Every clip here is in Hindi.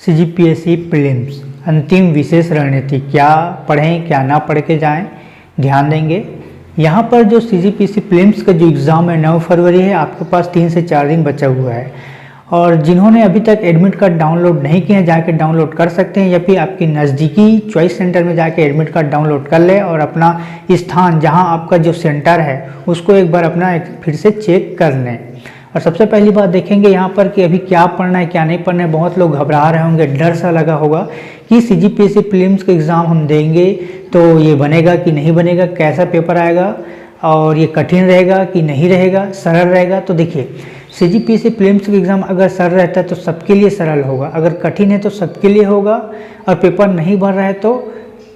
सीजीपीएससी प्रीलिम्स अंतिम विशेष रणनीति, क्या पढ़ें क्या ना पढ़ के जाएं, ध्यान देंगे। यहाँ पर जो सीजीपीएससी प्रीलिम्स का जो एग्ज़ाम है 9 फरवरी है, आपके पास 3 से 4 दिन बचा हुआ है। और जिन्होंने अभी तक एडमिट कार्ड डाउनलोड नहीं किए हैं जाके डाउनलोड कर सकते हैं, या फिर आपके नज़दीकी चॉइस सेंटर में जाके एडमिट कार्ड डाउनलोड कर ले और अपना स्थान जहाँ आपका जो सेंटर है उसको एक बार अपना फिर से चेक कर लें। और सबसे पहली बात देखेंगे यहाँ पर कि अभी क्या पढ़ना है क्या नहीं पढ़ना है। बहुत लोग घबरा रहे होंगे, डर सा लगा होगा कि सीजीपीएससी प्रीलिम्स का एग्ज़ाम हम देंगे तो ये बनेगा कि नहीं बनेगा, कैसा पेपर आएगा और ये कठिन रहेगा कि नहीं रहेगा, सरल रहेगा। तो देखिए, सीजीपीएससी प्रीलिम्स का एग्ज़ाम अगर सरल रहता है तो सबके लिए सरल होगा, अगर कठिन है तो सबके लिए होगा। और पेपर नहीं भर रहा है तो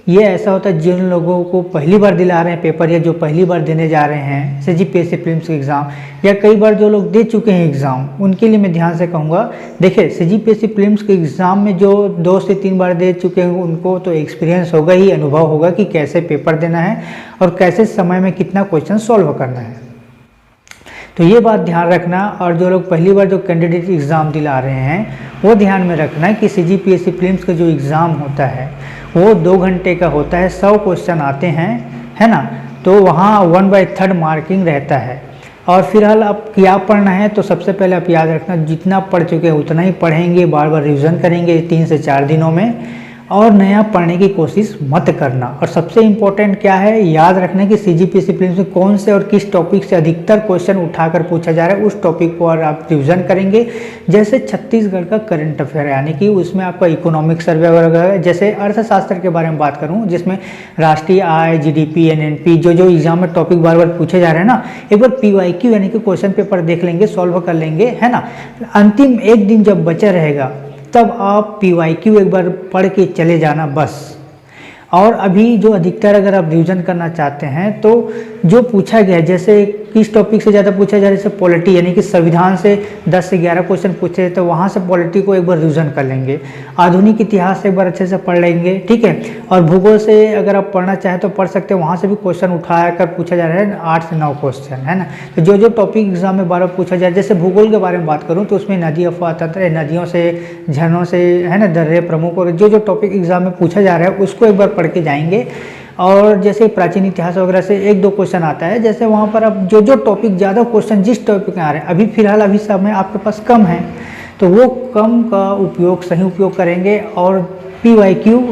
ये ऐसा होता है जिन लोगों को पहली बार दिला रहे हैं पेपर, या जो पहली बार देने जा रहे हैं सीजीपीएससी प्रीलिम्स का एग्ज़ाम, या कई बार जो लोग दे चुके हैं एग्ज़ाम, उनके लिए मैं ध्यान से कहूँगा। देखिए, सीजीपीएससी प्रीलिम्स के एग्ज़ाम में जो 2 से 3 बार दे चुके हैं उनको तो एक्सपीरियंस होगा ही, अनुभव होगा कि कैसे पेपर देना है और कैसे समय में कितना क्वेश्चन सॉल्व करना है। तो ये बात ध्यान रखना। और जो लोग पहली बार जो कैंडिडेट एग्ज़ाम दिला रहे हैं वो ध्यान में रखना कि सीजीपीएससी प्रीलिम्स का जो एग्ज़ाम होता है वो 2 घंटे का होता है, 100 क्वेश्चन आते हैं, है ना। तो वहाँ 1/3 मार्किंग रहता है। और फिलहाल अब क्या पढ़ना है तो सबसे पहले आप याद रखना, जितना पढ़ चुके हैं उतना ही पढ़ेंगे, बार बार रिवीजन करेंगे 3 से 4 दिनों में, और नया पढ़ने की कोशिश मत करना। और सबसे इम्पोर्टेंट क्या है, याद रखना कि सीजीपीएससी प्रीलिम्स में कौन से और किस टॉपिक से अधिकतर क्वेश्चन उठाकर पूछा जा रहा है, उस टॉपिक पर आप रिवीजन करेंगे। जैसे छत्तीसगढ़ का करंट अफेयर, यानी कि उसमें आपका इकोनॉमिक सर्वे वगैरह, जैसे अर्थशास्त्र के बारे में बात करूँ जिसमें राष्ट्रीय आय, जीडीपी, एनएनपी, जो एग्जाम में टॉपिक बार बार पूछे जा रहे हैं ना, एक बार पीवाईक्यू यानी कि क्वेश्चन पेपर देख लेंगे, सॉल्व कर लेंगे, है ना। अंतिम एक दिन जब बचा रहेगा तब आप पीवाईक्यू एक बार पढ़ के चले जाना बस। और अभी जो अधिकतर अगर आप रिवीजन करना चाहते हैं तो जो पूछा गया है, जैसे किस टॉपिक से ज़्यादा पूछा जा रहा है, जैसे पॉलिटी यानी कि संविधान से 10 से 11 क्वेश्चन पूछे तो वहाँ से पॉलिटी को एक बार रिवीजन कर लेंगे। आधुनिक इतिहास से एक बार अच्छे से पढ़ लेंगे, ठीक है। और भूगोल से अगर आप पढ़ना चाहें तो पढ़ सकते हैं, वहाँ से भी क्वेश्चन उठा कर पूछा जा रहा है 8 से 9 क्वेश्चन, है ना। तो जो टॉपिक एग्जाम में बार बार पूछा जाए, जैसे भूगोल के बारे में बात करूँ तो उसमें नदी, अफवाह, तंत्र, नदियों से, झरनों से, है ना, दर्रे प्रमुख, और जो टॉपिक एग्जाम में पूछा जा रहा है उसको एक बार पढ़ के जाएंगे। और जैसे प्राचीन इतिहास वगैरह से 1-2 क्वेश्चन आता है, जैसे वहाँ पर अब जो टॉपिक ज़्यादा क्वेश्चन जिस टॉपिक में आ रहे हैं, अभी फिलहाल अभी समय आपके पास कम है तो वो कम का उपयोग, सही उपयोग करेंगे। और पीवाईक्यू,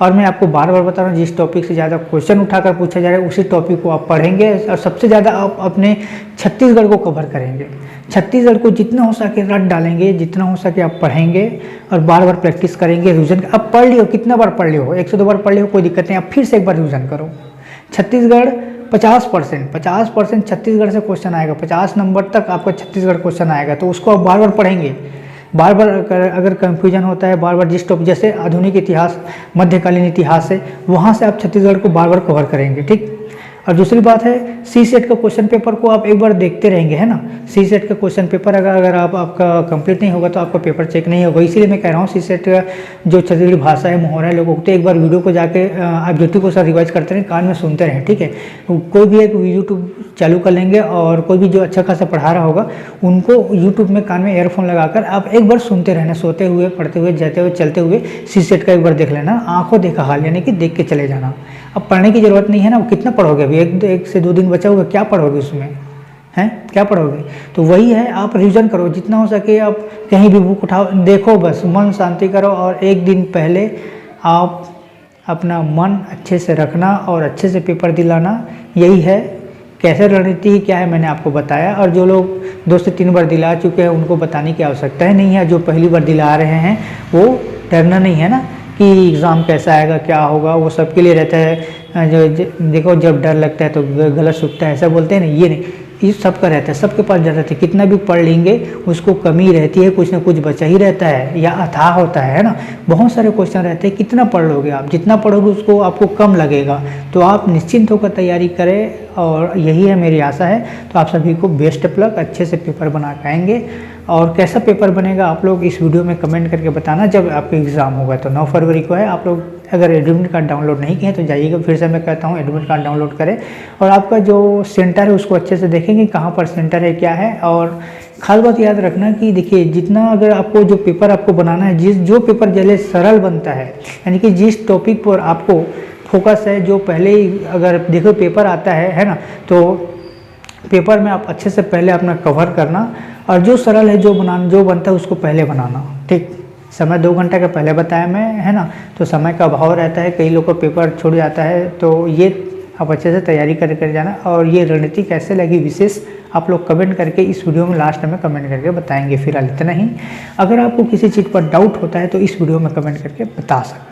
और मैं आपको बार बार बता रहा हूँ, जिस टॉपिक से ज़्यादा क्वेश्चन उठाकर पूछा जा रहा है उसी टॉपिक को आप पढ़ेंगे। और सबसे ज़्यादा आप अपने छत्तीसगढ़ को कवर करेंगे, छत्तीसगढ़ को जितना हो सके रट डालेंगे, जितना हो सके आप पढ़ेंगे और बार बार प्रैक्टिस करेंगे, रिवीजन। अब पढ़ लियो, कितना बार पढ़ लियो, 1 से 2 बार पढ़ लियो, कोई दिक्कत नहीं, आप फिर से एक बार रिवीजन करो। छत्तीसगढ़ 50% छत्तीसगढ़ से क्वेश्चन आएगा, 50 नंबर तक आपका छत्तीसगढ़ क्वेश्चन आएगा, तो उसको आप बार बार पढ़ेंगे। बार बार अगर कंफ्यूजन होता है, बार बार जिस टॉपिक, जैसे आधुनिक इतिहास, मध्यकालीन इतिहास है, वहाँ से आप छत्तीसगढ़ को बार बार कवर करेंगे, ठीक। और दूसरी बात है, सी सेट का क्वेश्चन पेपर को आप एक बार देखते रहेंगे, है ना। सी सेट का क्वेश्चन पेपर अगर आपका कंप्लीट नहीं होगा तो आपका पेपर चेक नहीं होगा। इसीलिए मैं कह रहा हूँ सी सेट का जो छत्तीसगढ़ी भाषा है, मुहावरा है, लोगों को तो एक बार वीडियो को जाके आप यूट्यूब को सर रिवाइज करते रहें, कान में सुनते रहें, ठीक है। कोई भी एक यूट्यूब चालू कर लेंगे और कोई भी जो अच्छा खासा पढ़ा रहा होगा उनको यूट्यूब में कान में ईयरफोन लगाकर आप एक बार सुनते रहना, सोते हुए, पढ़ते हुए, जाते हुए, चलते हुए सी सेट का एक बार देख लेना। आंखों देखा हाल, यानी कि देख के चले जाना। अब पढ़ने की ज़रूरत नहीं है ना, वो कितना पढ़ोगे अभी, 1 से 2 दिन बचा होगा, क्या पढ़ोगे उसमें, हैं, क्या पढ़ोगे। तो वही है, आप रिवीजन करो जितना हो सके, आप कहीं भी बुक उठाओ, देखो, बस मन शांति करो। और एक दिन पहले आप अपना मन अच्छे से रखना और अच्छे से पेपर दिलाना, यही है। कैसे रणनीति क्या है मैंने आपको बताया। और जो लोग 2 से 3 बार दिला चुके हैं उनको बताने की आवश्यकता ही नहीं है। जो पहली बार दिला रहे हैं वो डरना नहीं है ना कि एग्ज़ाम कैसा आएगा, क्या होगा, वो सबके लिए रहता है। जो देखो, जब डर लगता है तो गलत सूखता है, ऐसा बोलते हैं ना, ये नहीं, ये सबका रहता है, सबके पास डर रहता है। कितना भी पढ़ लेंगे उसको कमी रहती है, कुछ ना कुछ बचा ही रहता है, या अथाह होता है ना। बहुत सारे क्वेश्चन रहते हैं, कितना पढ़ लोगे आप, जितना पढ़ोगे उसको आपको कम लगेगा। तो आप निश्चिंत होकर तैयारी करें और यही है मेरी आशा है। तो आप सभी को बेस्ट ऑफ लक, अच्छे से पेपर बना के आएंगे। और कैसा पेपर बनेगा आप लोग इस वीडियो में कमेंट करके बताना जब आपका एग्ज़ाम होगा। तो 9 फरवरी को है। आप लोग अगर एडमिट कार्ड डाउनलोड नहीं किए हैं तो जाइएगा, फिर से मैं कहता हूँ एडमिट कार्ड डाउनलोड करें और आपका जो सेंटर है उसको अच्छे से देखेंगे, कहाँ पर सेंटर है, क्या है। और खास बात याद रखना कि देखिए, जितना अगर आपको जो पेपर आपको बनाना है, जो पेपर जल्दी सरल बनता है, यानी कि जिस टॉपिक पर आपको फोकस है, जो पहले ही अगर देखो पेपर आता है ना, तो पेपर में आप अच्छे से पहले अपना कवर करना, और जो सरल है जो बनता है उसको पहले बनाना। ठीक, समय 2 घंटे का पहले बताया मैं, है ना, तो समय का अभाव रहता है, कई लोग को पेपर छूट जाता है, तो ये आप अच्छे से तैयारी कर जाना। और ये रणनीति कैसे लगी विशेष आप लोग कमेंट करके इस वीडियो में लास्ट में कमेंट करके बताएंगे। फिलहाल इतना ही। अगर आपको किसी चीज़ पर डाउट होता है तो इस वीडियो में कमेंट करके बता सकते हैं।